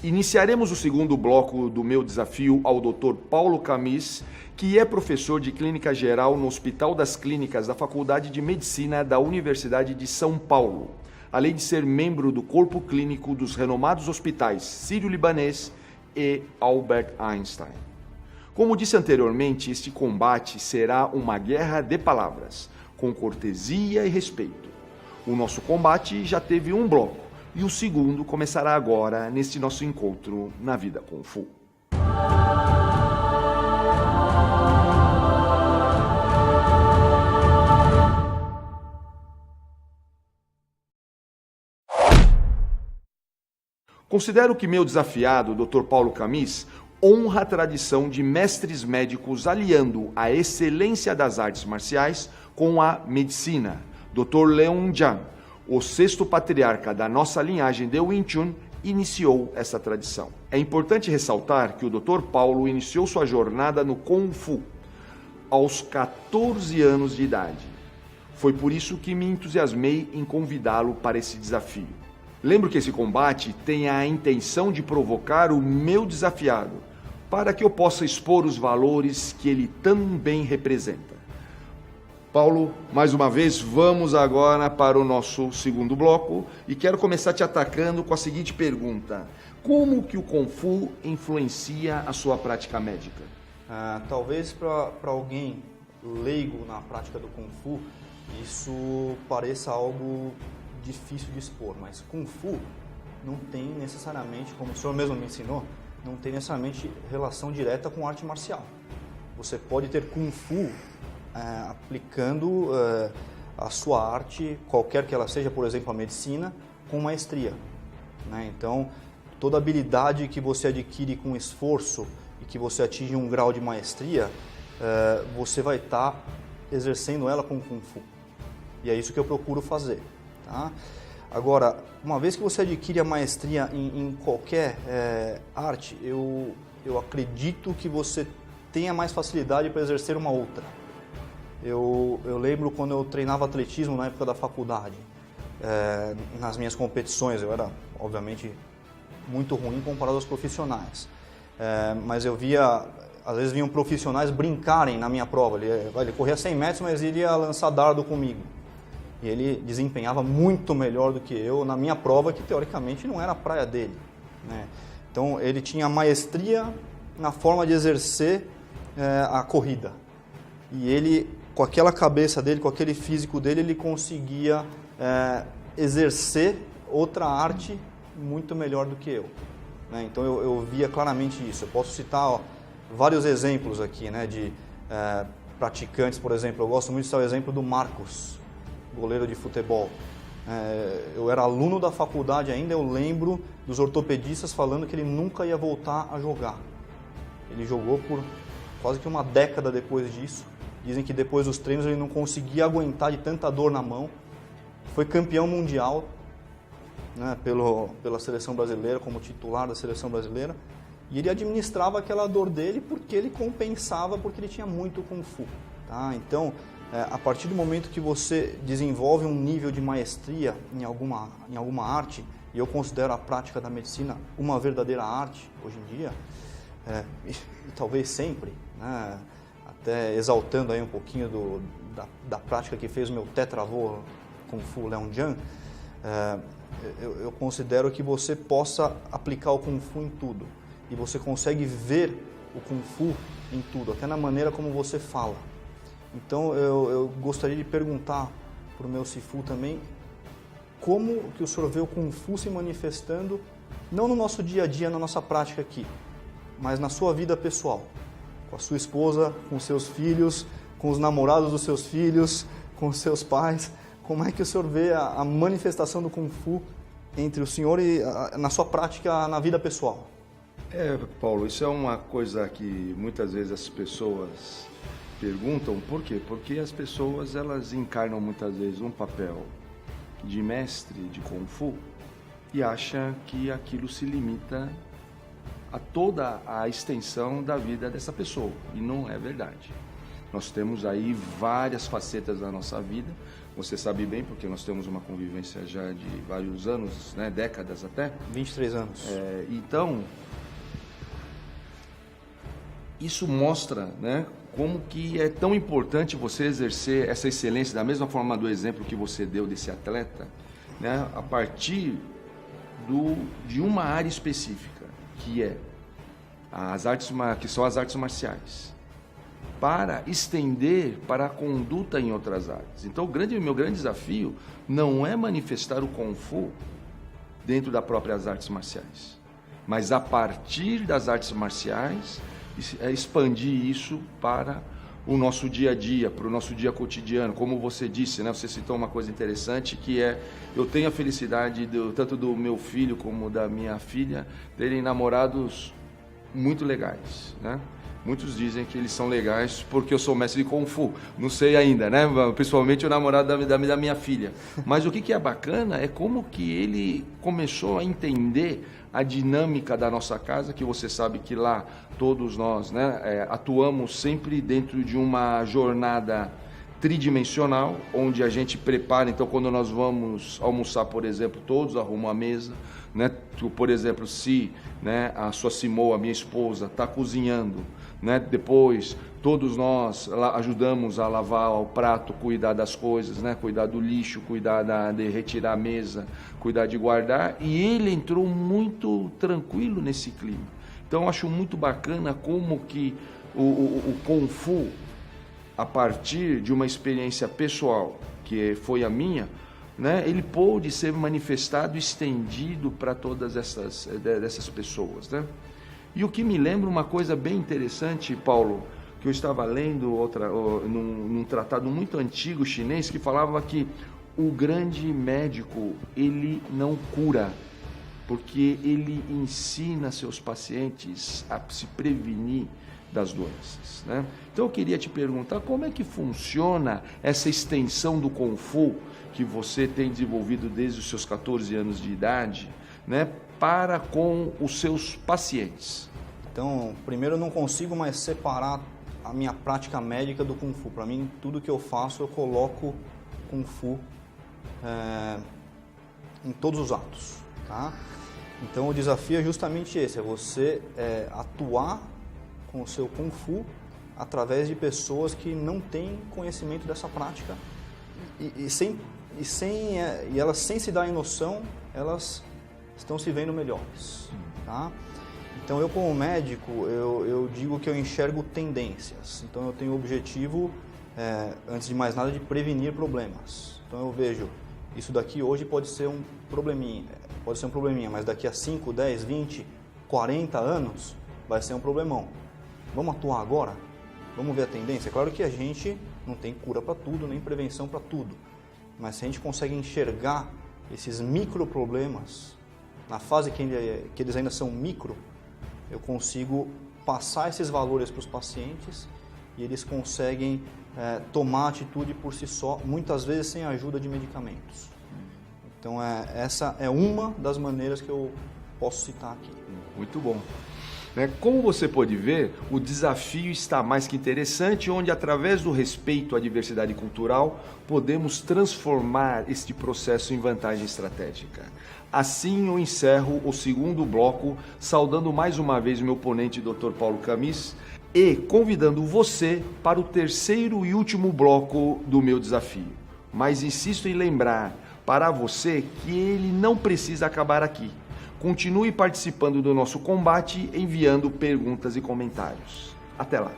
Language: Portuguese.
Iniciaremos o segundo bloco do meu desafio ao Dr. Paulo Camis, que é professor de Clínica Geral no Hospital das Clínicas da Faculdade de Medicina da Universidade de São Paulo, além de ser membro do corpo clínico dos renomados hospitais Sírio-Libanês e Albert Einstein. Como disse anteriormente, este combate será uma guerra de palavras, com cortesia e respeito. O nosso combate já teve um bloco, e o segundo começará agora neste nosso encontro na Vida Kung Fu. Considero que meu desafiado, Dr. Paulo Camis, honra a tradição de mestres médicos aliando a excelência das artes marciais com a medicina. Dr. Leung Jan, o sexto patriarca da nossa linhagem de Wing Chun, iniciou essa tradição. É importante ressaltar que o Dr. Paulo iniciou sua jornada no Kung Fu aos 14 anos de idade. Foi por isso que me entusiasmei em convidá-lo para esse desafio. Lembro que esse combate tem a intenção de provocar o meu desafiado, para que eu possa expor os valores que ele também representa. Paulo, mais uma vez, vamos agora para o nosso segundo bloco e quero começar te atacando com a seguinte pergunta: como que o Kung Fu influencia a sua prática médica? Talvez para alguém leigo na prática do Kung Fu, isso pareça algo difícil de expor, mas Kung Fu não tem necessariamente, como o senhor mesmo me ensinou, não tem necessariamente relação direta com arte marcial. Você pode ter Kung Fu aplicando a sua arte, qualquer que ela seja, por exemplo, a medicina, com maestria, né? Então, toda habilidade que você adquire com esforço e que você atinge um grau de maestria, você vai estar exercendo ela com Kung Fu. E é isso que eu procuro fazer. Tá? Agora, uma vez que você adquire a maestria em qualquer arte, eu acredito que você tenha mais facilidade para exercer uma outra. Eu lembro quando eu treinava atletismo na época da faculdade, nas minhas competições, eu era, obviamente, muito ruim comparado aos profissionais. Mas eu via, às vezes vinham profissionais brincarem na minha prova. Ele corria 100 metros, mas ele ia lançar dardo comigo. E ele desempenhava muito melhor do que eu na minha prova, que teoricamente não era a praia dele, né? Então ele tinha maestria na forma de exercer a corrida. E ele, com aquela cabeça dele, com aquele físico dele, ele conseguia exercer outra arte muito melhor do que eu, né? Então eu via claramente isso. Eu posso citar vários exemplos aqui, né, de praticantes, por exemplo. Eu gosto muito de citar o exemplo do Marcos, goleiro de futebol. Eu era aluno da faculdade ainda, eu lembro dos ortopedistas falando que ele nunca ia voltar a jogar. Ele jogou por quase que uma década depois disso. Dizem que depois dos treinos ele não conseguia aguentar de tanta dor na mão. Foi campeão mundial, né, pela seleção brasileira, como titular da seleção brasileira. E ele administrava aquela dor dele porque ele compensava, porque ele tinha muito Kung Fu. Tá? Então, a partir do momento que você desenvolve um nível de maestria em alguma arte, e eu considero a prática da medicina uma verdadeira arte hoje em dia, e talvez sempre, né, até exaltando aí um pouquinho da prática que fez o meu tetravô Kung Fu Leung Jan, eu considero que você possa aplicar o Kung Fu em tudo. E você consegue ver o Kung Fu em tudo, até na maneira como você fala. Então eu gostaria de perguntar para o meu Sifu também, como que o senhor vê o Kung Fu se manifestando, não no nosso dia a dia, na nossa prática aqui, mas na sua vida pessoal, com a sua esposa, com seus filhos, com os namorados dos seus filhos, com os seus pais. Como é que o senhor vê a manifestação do Kung Fu entre o senhor e na sua prática na vida pessoal? Paulo, isso é uma coisa que muitas vezes as pessoas perguntam. Por quê? Porque as pessoas, elas encarnam muitas vezes um papel de mestre de Kung Fu e acham que aquilo se limita a toda a extensão da vida dessa pessoa, e não é verdade. Nós temos aí várias facetas da nossa vida, você sabe bem, porque nós temos uma convivência já de vários anos, né, décadas até. 23 anos. Então, isso mostra, né, como que é tão importante você exercer essa excelência, da mesma forma do exemplo que você deu desse atleta, né, a partir de uma área específica, que é que são as artes marciais, para estender para a conduta em outras áreas. Então, meu grande desafio não é manifestar o Kung Fu dentro das próprias artes marciais, mas a partir das artes marciais, expandir isso para o nosso dia a dia, para o nosso dia cotidiano. Como você disse, né? Você citou uma coisa interessante, que é, eu tenho a felicidade, tanto do meu filho como da minha filha, terem namorados muito legais, né? Muitos dizem que eles são legais porque eu sou mestre de Kung Fu. Não sei ainda, né? Principalmente o namorado da minha filha. Mas o que é bacana é como que ele começou a entender a dinâmica da nossa casa, que você sabe que lá todos nós, né, atuamos sempre dentro de uma jornada tridimensional, onde a gente prepara. Então, quando nós vamos almoçar, por exemplo, todos arrumam a mesa, né? Por exemplo, se, né, a sua Simoa, a minha esposa, está cozinhando, né? Depois todos nós ajudamos a lavar o prato, cuidar das coisas, né? Cuidar do lixo, cuidar de retirar a mesa, cuidar de guardar, e ele entrou muito tranquilo nesse clima. Então eu acho muito bacana como que o Kung Fu, a partir de uma experiência pessoal, que foi a minha, né, ele pôde ser manifestado, estendido para todas essas pessoas, né? E o que me lembra uma coisa bem interessante, Paulo, que eu estava lendo num tratado muito antigo chinês, que falava que o grande médico, ele não cura, porque ele ensina seus pacientes a se prevenir das doenças, né? Então eu queria te perguntar, como é que funciona essa extensão do Kung Fu que você tem desenvolvido desde os seus 14 anos de idade, né, para com os seus pacientes? Então, primeiro, eu não consigo mais separar a minha prática médica do Kung Fu. Para mim, tudo que eu faço, eu coloco Kung Fu em todos os atos, tá? Então, o desafio é justamente esse, é você atuar com o seu Kung Fu através de pessoas que não têm conhecimento dessa prática e elas, sem se darem noção, elas estão se vendo melhores, tá? Então, eu como médico, eu digo que eu enxergo tendências. Então, eu tenho o objetivo, antes de mais nada, de prevenir problemas. Então, eu vejo, isso daqui hoje pode ser um probleminha, mas daqui a 5, 10, 20, 40 anos vai ser um problemão. Vamos atuar agora? Vamos ver a tendência? É claro que a gente não tem cura para tudo, nem prevenção para tudo. Mas se a gente consegue enxergar esses microproblemas, na fase que eles ainda são micro, eu consigo passar esses valores para os pacientes e eles conseguem tomar atitude por si só, muitas vezes sem a ajuda de medicamentos. Então, essa é uma das maneiras que eu posso citar aqui. Muito bom. Como você pode ver, o desafio está mais que interessante, onde através do respeito à diversidade cultural, podemos transformar este processo em vantagem estratégica. Assim eu encerro o segundo bloco, saudando mais uma vez o meu oponente, Dr. Paulo Camis, e convidando você para o terceiro e último bloco do meu desafio. Mas insisto em lembrar para você que ele não precisa acabar aqui. Continue participando do nosso combate, enviando perguntas e comentários. Até lá!